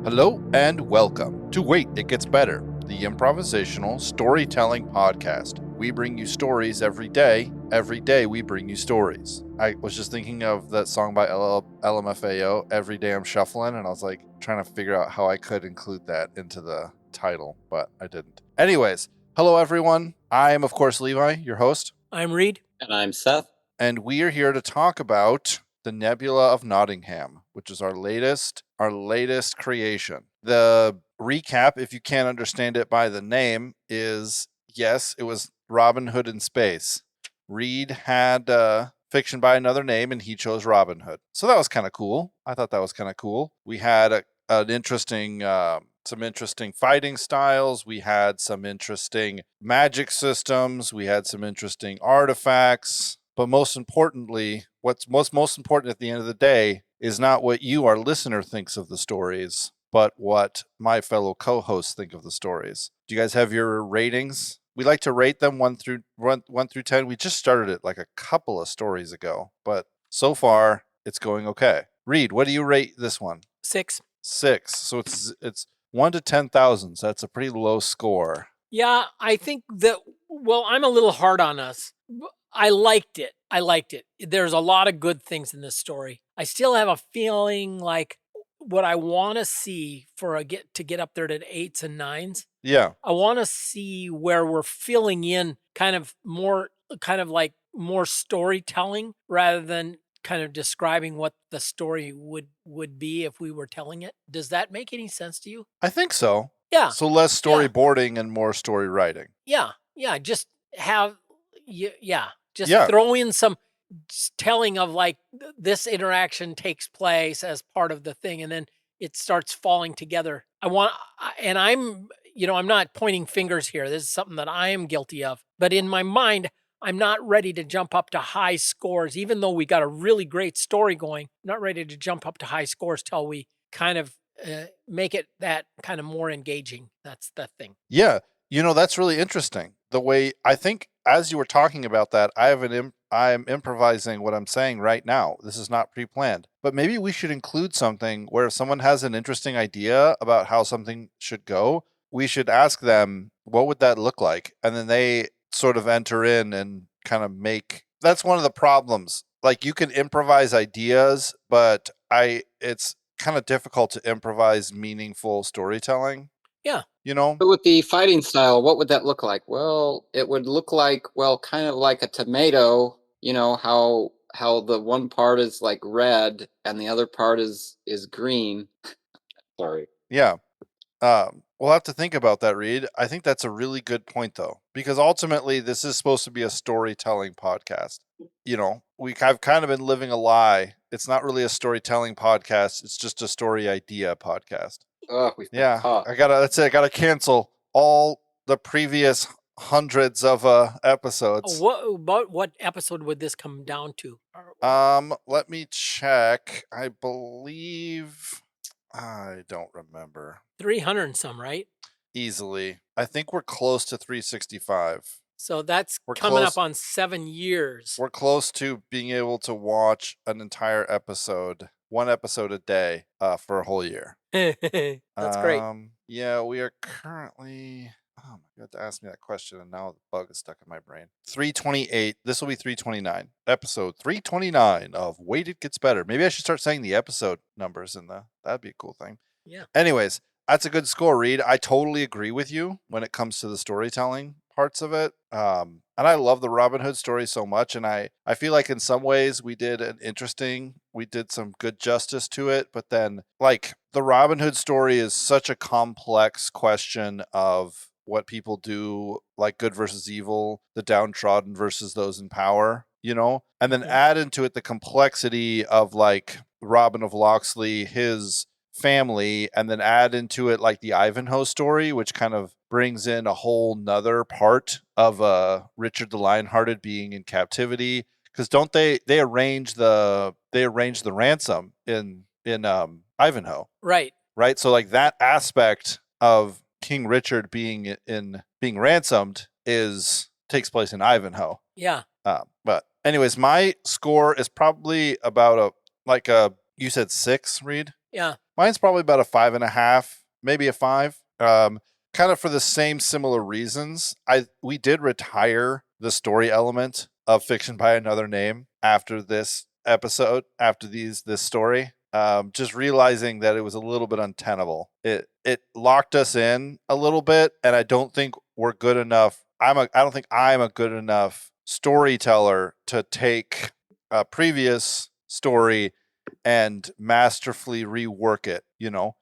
Hello and welcome to Wait, It Gets Better, the improvisational storytelling podcast. We bring you stories every day. Every day we bring you stories. I was just thinking of that song by LMFAO, Every Day I'm Shuffling, and I was like trying to figure out how I could include that into the title, but I didn't. Anyways, hello everyone. I am, of course, Levi, your host. I'm Reed. And I'm Seth. And we are here to talk about the Nebula of Nottingham, which is our latest creation. The recap, if you can't understand it by the name, is yes, it was Robin Hood in space. Reed had fiction by another name, and he chose Robin Hood. So that was kind of cool. I thought that was kind of cool. We had an interesting, some interesting fighting styles. We had some interesting magic systems. We had some interesting artifacts. But most importantly, what's most important at the end of the day is not what you, our listener, thinks of the stories, but what my fellow co-hosts think of the stories. Do you guys have your ratings? We like to rate them 1 through 10. We just started it like a couple of stories ago, but so far it's going okay. Reed, what do you rate this one? 6. 6. So it's 1 to 10,000. So that's a pretty low score. Yeah, I think that, well, I'm a little hard on us. I liked it. There's a lot of good things in this story. I still have a feeling like what I want to see to get up there to 8s and 9s. Yeah. I want to see where we're filling in more storytelling rather than kind of describing what the story would be if we were telling it. Does that make any sense to you? I think so. Yeah. So less storyboarding and more story writing. Yeah. Just have throw in some telling of like this interaction takes place as part of the thing, and then it starts falling together. I'm not pointing fingers here. This is something that I am guilty of. But in my mind, I'm not ready to jump up to high scores, even though we got a really great story going. I'm not ready to jump up to high scores till we kind of make it that kind of more engaging. That's the thing. Yeah. That's really interesting. The way I think as you were talking about that, I'm improvising what I'm saying right now. This is not pre-planned, but maybe we should include something where if someone has an interesting idea about how something should go, we should ask them, what would that look like? And then they sort of enter in and kind of that's one of the problems. Like you can improvise ideas, but it's kind of difficult to improvise meaningful storytelling. Yeah. But with the fighting style, what would that look like? Well, it would look like, kind of like a tomato, how the one part is like red and the other part is green. Sorry. Yeah. We'll have to think about that, Reed. I think that's a really good point, though, because ultimately this is supposed to be a storytelling podcast. I've kind of been living a lie. It's not really a storytelling podcast. It's just a story idea podcast. I gotta cancel all the previous hundreds of episodes. What episode would this come down to? Let me check. I believe I don't remember. 300 and some, right? Easily. I think we're close to 365. So we're coming up on 7 years. We're close to being able to watch an entire episode, one episode a day, for a whole year. That's great. Yeah, we are currently. Oh my God, to ask me that question, and now the bug is stuck in my brain. 328. This will be 329. Episode 329 of Wait, It Gets Better. Maybe I should start saying the episode numbers that'd be a cool thing. Yeah. Anyways, that's a good score, Reed. I totally agree with you when it comes to the storytelling parts of it. And I love the Robin Hood story so much. And I feel like in some ways we did some good justice to it. But then like the Robin Hood story is such a complex question of what people do, like good versus evil, the downtrodden versus those in power, and then add into it the complexity of like Robin of Locksley, his family, and then add into it like the Ivanhoe story, which kind of brings in a whole nother part of Richard the Lionhearted being in captivity, because don't they arrange the ransom in Ivanhoe, right? So like that aspect of King Richard being ransomed takes place in Ivanhoe. Yeah. But anyways, my score is probably about you said 6, Reed? Yeah. Mine's probably about a 5.5, maybe a 5. Kind of for the same similar reasons. We did retire the story element of Fiction by Another Name after this episode, after this story. Just realizing that it was a little bit untenable. It locked us in a little bit, and I don't think we're good enough. I don't think I'm a good enough storyteller to take a previous story and masterfully rework it.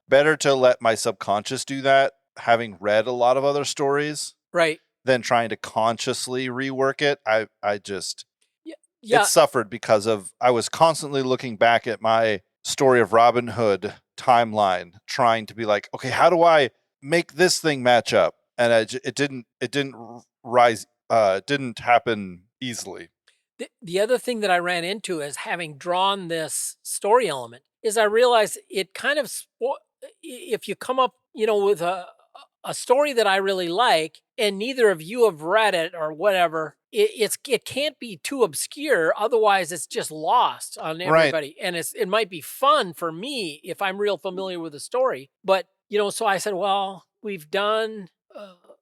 Better to let my subconscious do that, having read a lot of other stories, right, than trying to consciously rework it. I just yeah. It suffered because of I was constantly looking back at my story of Robin Hood timeline, trying to be like, okay, how do I make this thing match up? And it didn't rise. It didn't happen easily. The other thing that I ran into is having drawn this story element is I realized it kind of if you come up, with a story that I really like and neither of you have read it or whatever, it can't be too obscure, otherwise it's just lost on everybody. Right. And it might be fun for me if I'm real familiar with the story, but so I said, well, we've done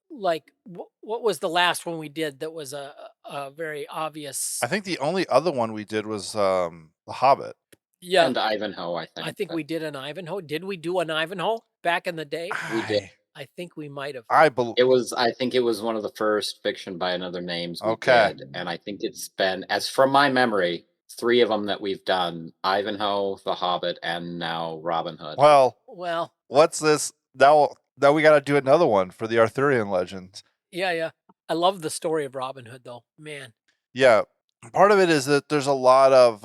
like what was the last one we did that was a very obvious? I think the only other one we did was The Hobbit. Yeah. And Ivanhoe, I think. I think we did an Ivanhoe. Did we do an Ivanhoe back in the day? We did. I think we might have. I think it was one of the first Fiction by Another Names we did. And I think it's been, as from my memory, 3 of them that we've done: Ivanhoe, The Hobbit, and now Robin Hood. Well, what's this? Now we got to do another one for the Arthurian legends. Yeah. I love the story of Robin Hood, though, man. Yeah. Part of it is that there's a lot of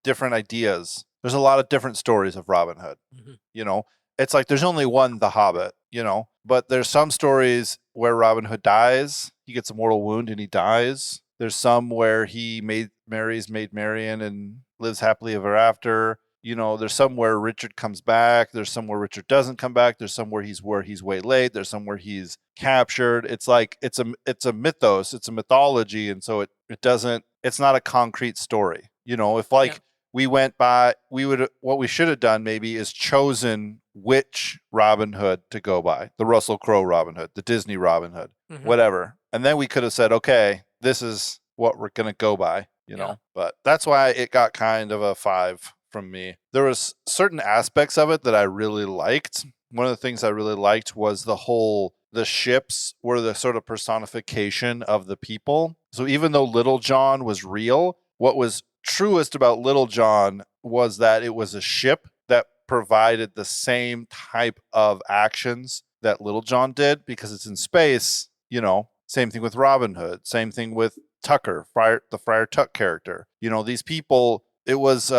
different ideas. There's a lot of different stories of Robin Hood. Mm-hmm. It's like there's only one The Hobbit, but there's some stories where Robin Hood dies. He gets a mortal wound and he dies. There's some where he marries Maid Marian and lives happily ever after. There's some where Richard comes back. There's some where Richard doesn't come back. There's some where he's waylaid. There's some where he's captured. It's like it's a mythos. It's a mythology, and so it's not a concrete story. If we went by, what we should have done maybe is chosen which Robin Hood to go by: the Russell Crowe Robin Hood, the Disney Robin Hood, whatever. And then we could have said, okay, this is what we're gonna go by. But that's why it got kind of a 5 from me. There was certain aspects of it that I really liked. One of the things I really liked was the ships were the sort of personification of the people. So even though Little John was real, what was truest about Little John was that it was a ship that provided the same type of actions that Little John did, because it's in space. Same thing with Robin Hood, same thing with Tucker, the Friar Tuck character. These people, it was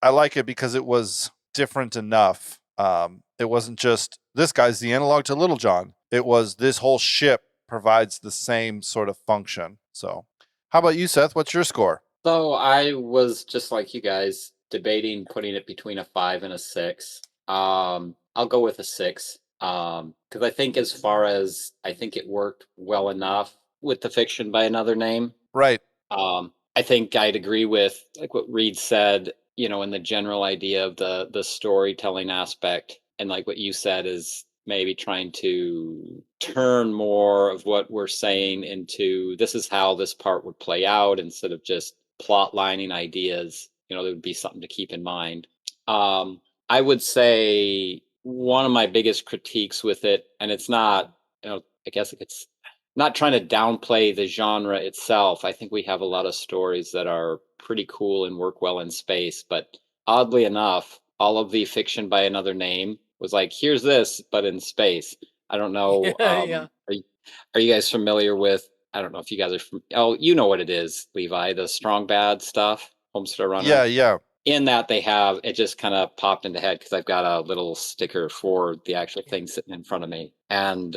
I like it because it was different enough. It wasn't just this guy's the analog to Little John. It was this whole ship provides the same sort of function. So how about you, Seth? What's your score? So I was just like you guys, debating putting it between a 5 and a 6. I'll go with a 6. Because I think as far as I think it worked well enough with the Fiction by Another Name. Right. I think I'd agree with like what Reed said, in the general idea of the storytelling aspect, and like what you said is maybe trying to turn more of what we're saying into this is how this part would play out, instead of just plot lining ideas. There would be something to keep in mind. I would say one of my biggest critiques with it, and it's not, I guess it's not trying to downplay the genre itself. I think we have a lot of stories that are pretty cool and work well in space, but oddly enough, all of the Fiction by Another Name was like, here's this, but in space. I don't know. Yeah. Are you guys familiar with, I don't know if you guys are you know what it is, Levi, the Strong Bad stuff, Homestar Runner? Yeah. In that they have, it just kind of popped into head because I've got a little sticker for the actual thing sitting in front of me. And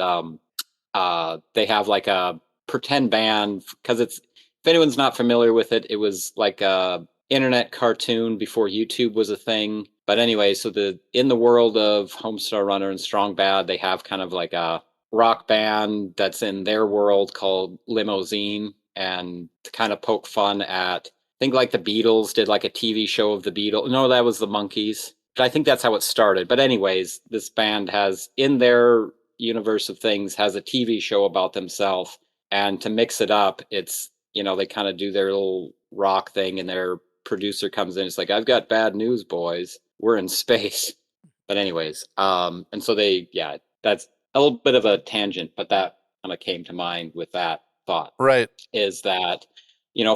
they have like a pretend band, because if anyone's not familiar with it, it was like a internet cartoon before YouTube was a thing. But anyway, so in the world of Homestar Runner and Strong Bad, they have kind of like a rock band that's in their world called Limousine, and to kind of poke fun at, I think like the Beatles did like a TV show of the Beatles. No, that was the Monkees. I think that's how it started. But anyways, this band has, in their universe of things, has a TV show about themselves. And to mix it up, it's, they kind of do their little rock thing, and their producer comes in. It's like, I've got bad news, boys. We're in space. But anyways, and so that's a little bit of a tangent, but that kind of came to mind with that thought. Right. Is that,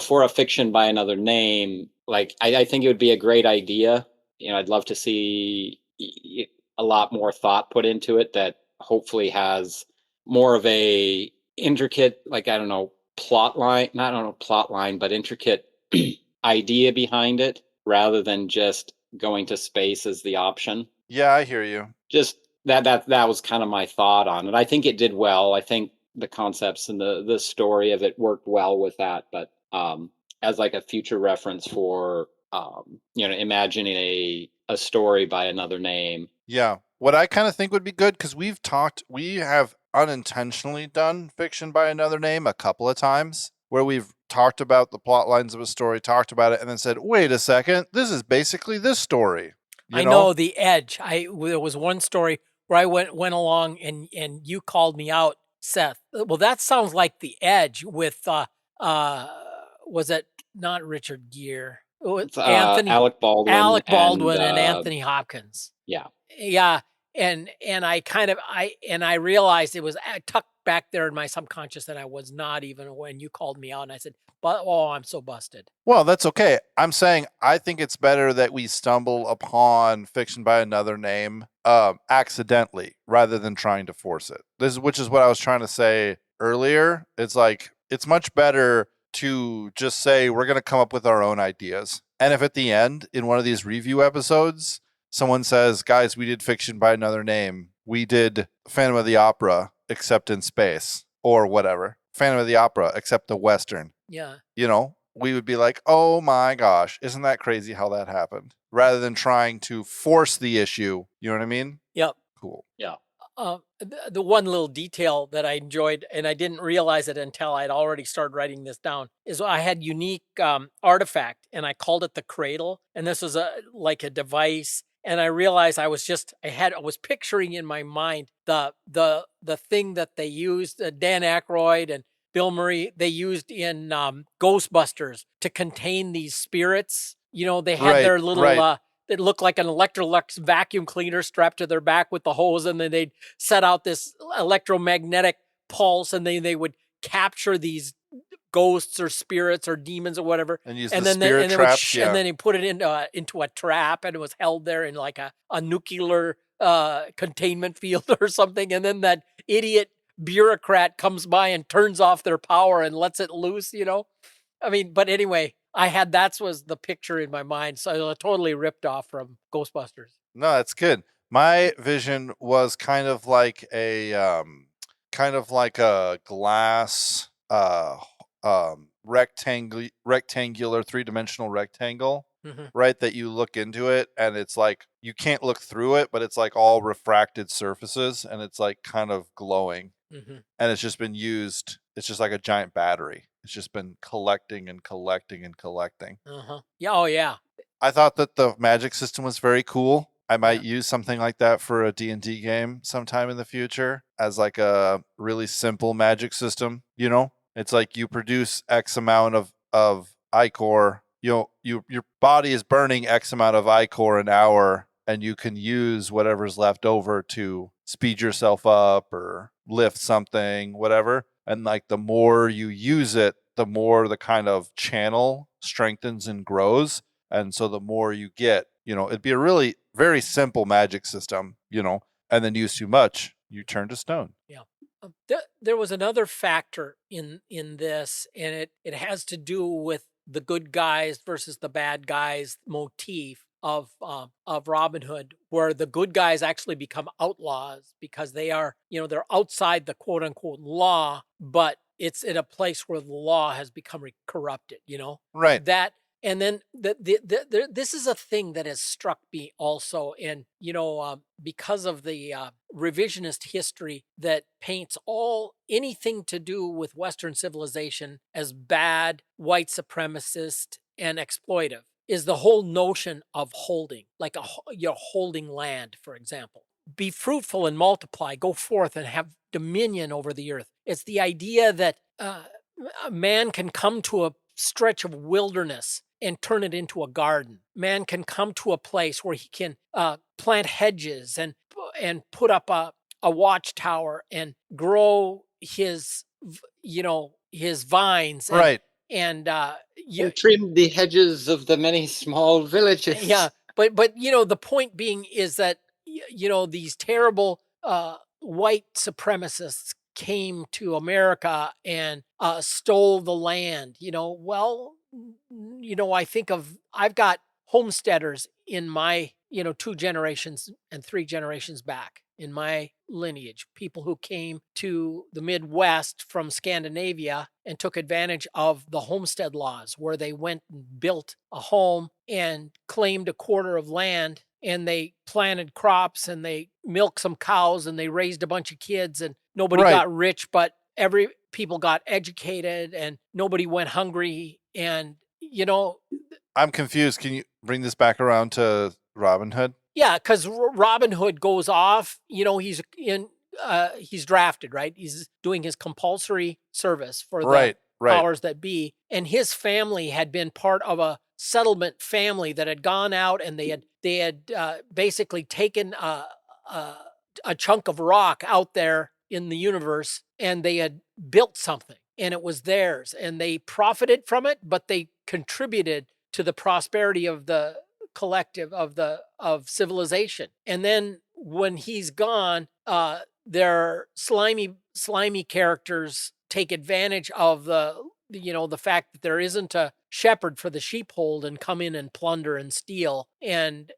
for a fiction by another name, like I think it would be a great idea. I'd love to see a lot more thought put into it that hopefully has more of a intricate, like, I don't know, plot line, not, I don't know, plot line, but intricate idea behind it, rather than just going to space as the option. Yeah, I hear you. Just that was kind of my thought on it. I think it did well. I think the concepts and the story of it worked well with that, but as like a future reference for imagining a story by another name. Yeah. What I kind of think would be good, because we have unintentionally done fiction by another name a couple of times, where we've talked about the plot lines of a story, talked about it, and then said, wait a second, this is basically this story. I know The Edge. There was one story where I went along and you called me out, Seth. Well, that sounds like The Edge with was it not Richard Gere? Anthony Alec Baldwin and Anthony Hopkins. Yeah. Yeah. And I realized it was tucked back there in my subconscious that I was not even when you called me out, and I said, I'm so busted. Well, that's okay. I'm saying I think it's better that we stumble upon fiction by another name accidentally, rather than trying to force it. Which is what I was trying to say earlier. It's like, it's much better to just say, we're going to come up with our own ideas. And if at the end, in one of these review episodes, someone says, guys, we did fiction by another name. We did Phantom of the Opera, except in space, or whatever. Phantom of the Opera, except the Western. Yeah. We would be like, oh my gosh, isn't that crazy how that happened? Rather than trying to force the issue. You know what I mean? Yep. Cool. Yeah. The one little detail that I enjoyed, and I didn't realize it until I'd already started writing this down, is I had unique artifact, and I called it the Cradle. And this was like a device. And I realized I was picturing in my mind the thing that they used, Dan Aykroyd and Bill Murray, they used in Ghostbusters to contain these spirits. They had their little that looked like an Electrolux vacuum cleaner strapped to their back with the hose, and then they'd set out this electromagnetic pulse, and then they would capture these ghosts or spirits or demons or whatever, and use the spirit traps. And then he put it into a trap, and it was held there in like a nuclear containment field or something. And then that idiot bureaucrat comes by and turns off their power and lets it loose. I mean, but anyway, that was the picture in my mind. So totally ripped off from Ghostbusters. No, that's good. My vision was kind of like a glass rectangular 3-dimensional rectangle, right? That you look into it, and it's like you can't look through it, but it's like all refracted surfaces, and it's like kind of glowing. And it's just been used. It's just like a giant battery. It's just been collecting and collecting and collecting. Yeah. Oh, yeah. I thought that the magic system was very cool. I might use something like that for a D&D game sometime in the future as like a really simple magic system. It's like you produce X amount of ichor. Your body is burning X amount of ichor an hour, and you can use whatever's left over to speed yourself up or lift something, whatever. And like the more you use it, the more the kind of channel strengthens and grows. And so the more you get, it'd be a really very simple magic system, and then use too much, you turn to stone. Yeah. There was another factor in this, and it has to do with the good guys versus the bad guys motif of Robin Hood, where the good guys actually become outlaws because they are, they're outside the quote unquote law, but it's in a place where the law has become corrupted, Right. And then this is a thing that has struck me also. And, because of the revisionist history that paints anything to do with Western civilization as bad, white supremacist, and exploitive. is the whole notion of holding, like you're holding land, for example. Be fruitful and multiply, go forth and have dominion over the earth. It's the idea that a man can come to a stretch of wilderness and turn it into a garden. Man can come to a place where he can plant hedges and put up a watchtower and grow his vines, Right. and trim the hedges of the many small villages. Yeah, but the point being is that these terrible white supremacists came to America and stole the land. I've got homesteaders in my 2 generations and 3 generations back in my lineage, people who came to the Midwest from Scandinavia and took advantage of the homestead laws, where they went and built a home and claimed a quarter of land, and they planted crops and they milked some cows and they raised a bunch of kids, and nobody got rich, but people got educated and nobody went hungry. And I'm confused. Can you bring this back around to Robin Hood? Yeah, because Robin Hood goes off. He's drafted, right? He's doing his compulsory service for the powers that be, and his family had been part of a settlement family that had gone out, and they had basically taken a chunk of rock out there in the universe, and they had built something, and it was theirs, and they profited from it, but they contributed to the prosperity of the collective of civilization. And then when he's gone, their slimy characters take advantage of the fact that there isn't a shepherd for the sheepfold, and come in and plunder and steal and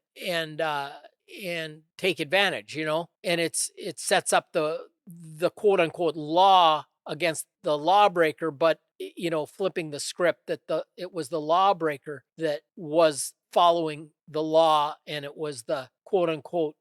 take advantage, and it sets up the quote unquote law against the lawbreaker, but flipping the script, that it was the lawbreaker that was following the law, and it was the quote unquote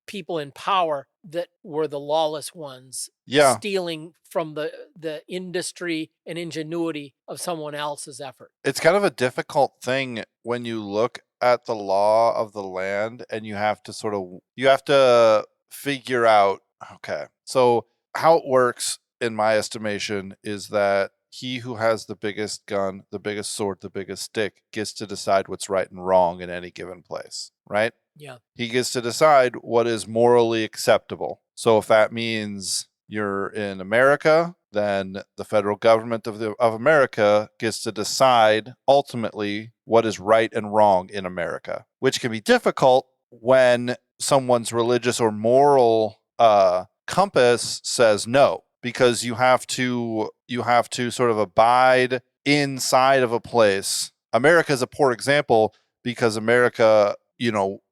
people in power that were the lawless ones, stealing from the industry and ingenuity of someone else's effort. It's kind of a difficult thing when you look at the law of the land, and you have to figure out, okay, so how it works, in my estimation, is that he who has the biggest gun, the biggest sword, the biggest stick gets to decide what's right and wrong in any given place, right? Yeah. He gets to decide what is morally acceptable. So if that means you're in America, then the federal government of America gets to decide ultimately what is right and wrong in America, which can be difficult when someone's religious or moral compass says no, because you have to sort of abide inside of a place. America is a poor example because America,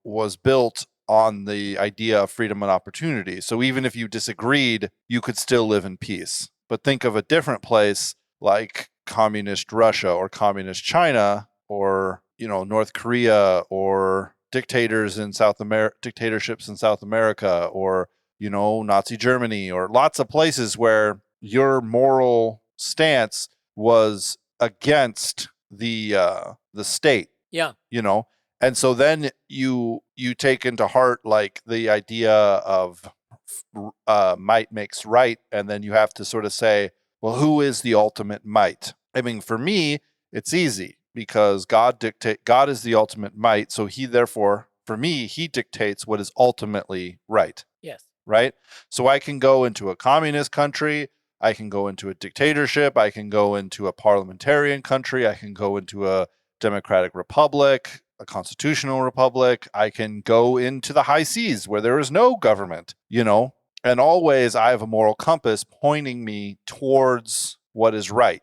was built on the idea of freedom and opportunity. So even if you disagreed, you could still live in peace. But think of a different place like communist Russia or communist China or, North Korea, or dictatorships in South America, or, Nazi Germany, or lots of places where your moral stance was against the state. Yeah. And so then you take into heart like the idea of might makes right, and then you have to sort of say, well, who is the ultimate might? I mean, for me, it's easy because God is the ultimate might, so he dictates what is ultimately right. Yes. Right? So I can go into a communist country, I can go into a dictatorship, I can go into a parliamentarian country, I can go into a democratic republic, a constitutional republic, I can go into the high seas where there is no government, and always I have a moral compass pointing me towards what is right,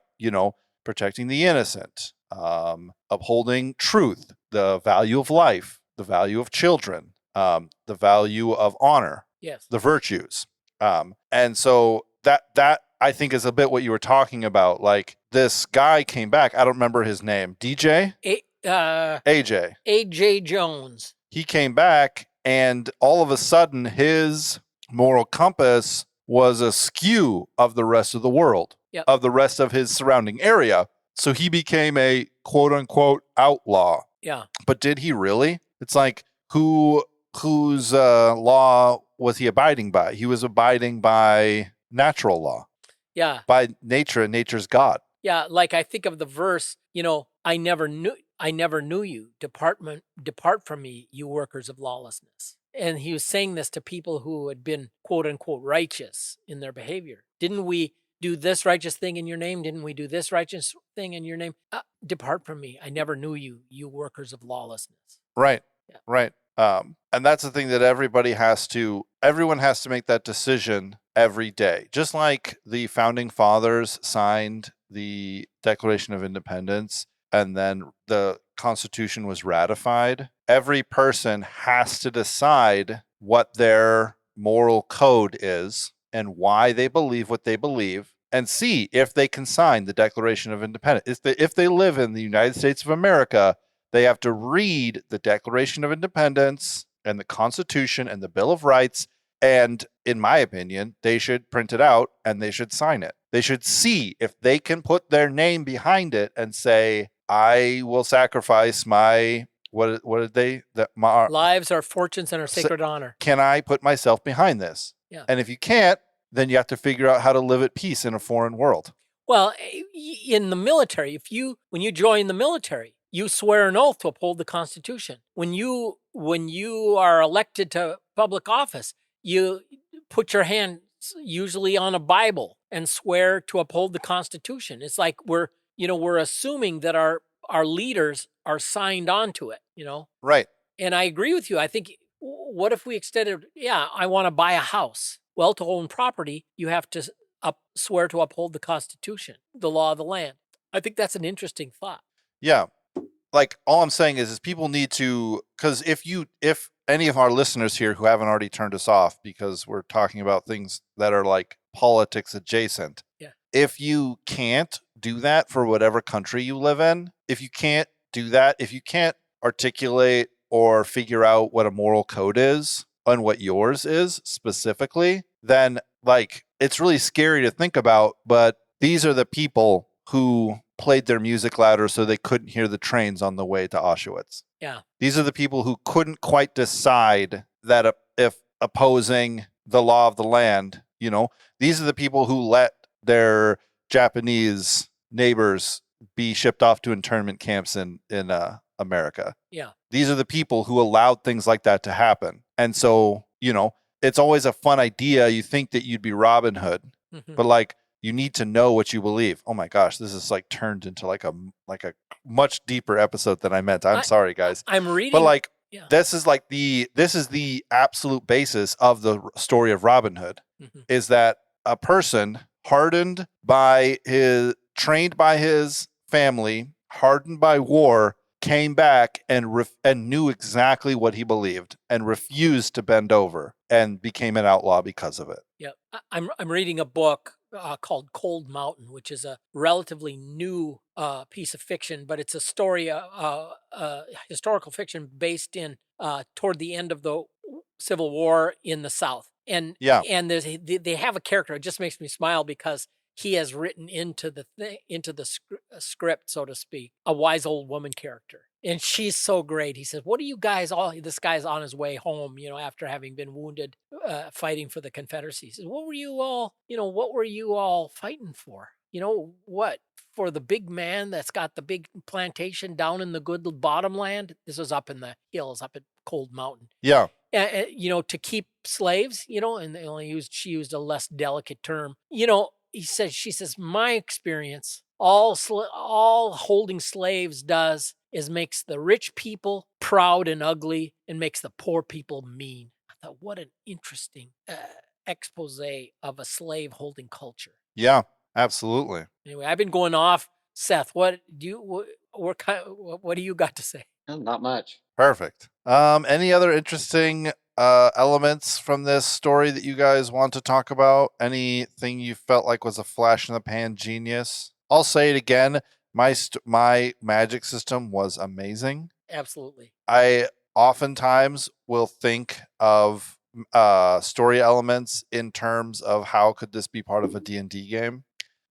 protecting the innocent, upholding truth, the value of life, the value of children, the value of honor, yes, the virtues. And so that I think is a bit what you were talking about. Like, this guy came back. I don't remember his name. DJ? AJ. AJ Jones. He came back, and all of a sudden his moral compass was askew of the rest of the world, of the rest of his surrounding area. So he became a quote unquote outlaw. Yeah. But did he really? It's like, whose law was he abiding by? He was abiding by natural law. Yeah. By nature, and nature's God. Yeah, like I think of the verse, I never knew you. Depart from me, you workers of lawlessness. And he was saying this to people who had been quote unquote righteous in their behavior. Didn't we do this righteous thing in your name? Didn't we do this righteous thing in your name? Depart from me. I never knew you, you workers of lawlessness. Right. Yeah. Right. And that's the thing that everyone has to make that decision every day. Just like the founding fathers signed the Declaration of Independence and then the Constitution was ratified, every person has to decide what their moral code is and why they believe what they believe, and see if they can sign the Declaration of Independence. If they live in the United States of America, they have to read the Declaration of Independence and the Constitution and the Bill of Rights. And in my opinion, they should print it out and they should sign it. They should see if they can put their name behind it and say, I will sacrifice my, what did they? My lives, our fortunes, and our sacred honor. Can I put myself behind this? Yeah. And if you can't, then you have to figure out how to live at peace in a foreign world. Well, in the military, when you join the military, you swear an oath to uphold the Constitution. When you are elected to public office, you put your hand usually on a Bible and swear to uphold the Constitution. It's like we're assuming that our leaders are signed on to it, Right. And I agree with you. I think, what if we extended, I want to buy a house. Well, to own property, you have to swear to uphold the Constitution, the law of the land. I think that's an interesting thought. Yeah. Like, all I'm saying is people need to, because if any of our listeners here who haven't already turned us off because we're talking about things that are like politics adjacent. Yeah. If you can't do that for whatever country you live in, if you can't do that, if you can't articulate or figure out what a moral code is and what yours is specifically, then like it's really scary to think about. But these are the people who played their music louder so they couldn't hear the trains on the way to Auschwitz. Yeah. These are the people who couldn't quite decide that if opposing the law of the land, these are the people who let their Japanese neighbors be shipped off to internment camps in America. Yeah. These are the people who allowed things like that to happen. And so, it's always a fun idea. You think that you'd be Robin Hood, but like, you need to know what you believe. Oh my gosh, this is like turned into like a much deeper episode than I meant. I'm sorry, guys. I'm reading, but like this is the absolute basis of the story of Robin Hood. Is that a person trained by his family, hardened by war, came back and knew exactly what he believed and refused to bend over and became an outlaw because of it. Yeah, I'm reading a book called Cold Mountain, which is a relatively new piece of fiction, but it's a story, historical fiction based in toward the end of the Civil War in the South. And they have a character. It just makes me smile because he has written into the script, so to speak, a wise old woman character. And she's so great. He says, what are you guys all, this guy's on his way home, after having been wounded, fighting for the Confederacy. He says, what were you all fighting for? What? For the big man that's got the big plantation down in the good bottomland? This was up in the hills, up at Cold Mountain. Yeah. To keep slaves, and she used a less delicate term. She says, my experience, all holding slaves does is makes the rich people proud and ugly and makes the poor people mean. I thought, what an interesting expose of a slave holding culture. Yeah, absolutely. Anyway, I've been going off. Seth, what do you got to say? Not much. Perfect. Any other interesting elements from this story that you guys want to talk about? Anything you felt like was a flash in the pan genius? I'll say it again. My magic system was amazing. Absolutely. I oftentimes will think of story elements in terms of how could this be part of a D&D game.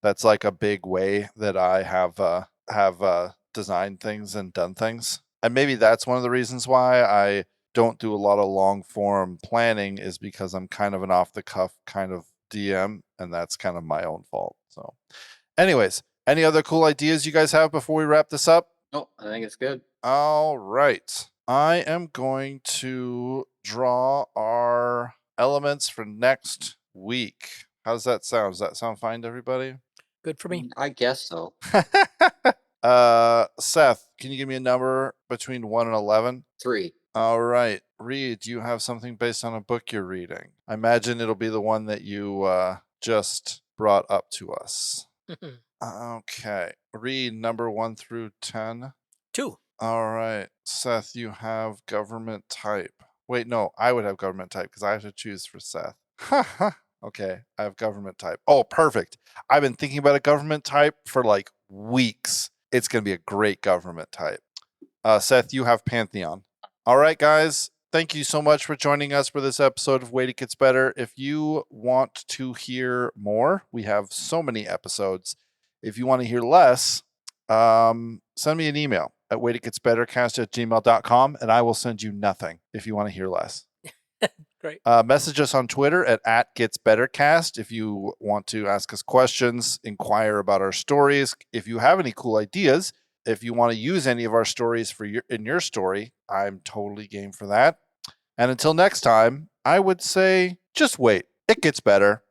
That's like a big way that I have designed things and done things. And maybe that's one of the reasons why I don't do a lot of long form planning, is because I'm kind of an off the cuff kind of DM, and that's kind of my own fault. So anyways, any other cool ideas you guys have before we wrap this up? Oh, I think it's good. All right. I am going to draw our elements for next week. How does that sound? Does that sound fine to everybody? Good for me. I guess so. Seth, can you give me a number between 1 and 11? 3. All right. Reed, do you have something based on a book you're reading? I imagine it'll be the one that you just brought up to us. Okay. Reed, number 1 through 10. 2. All right. Seth, you have government type. Wait, no, I would have government type because I have to choose for Seth. Okay, I have government type. Oh, perfect. I've been thinking about a government type for like weeks. It's going to be a great government type. Seth, you have Pantheon. All right, guys. Thank you so much for joining us for this episode of Wait It Gets Better. If you want to hear more, we have so many episodes. If you want to hear less, send me an email at waititgetsbettercast@gmail.com, and I will send you nothing if you want to hear less. Great. Message us on Twitter at @getsbettercast if you want to ask us questions, inquire about our stories. If you have any cool ideas, if you want to use any of our stories in your story, I'm totally game for that. And until next time, I would say just wait. It gets better.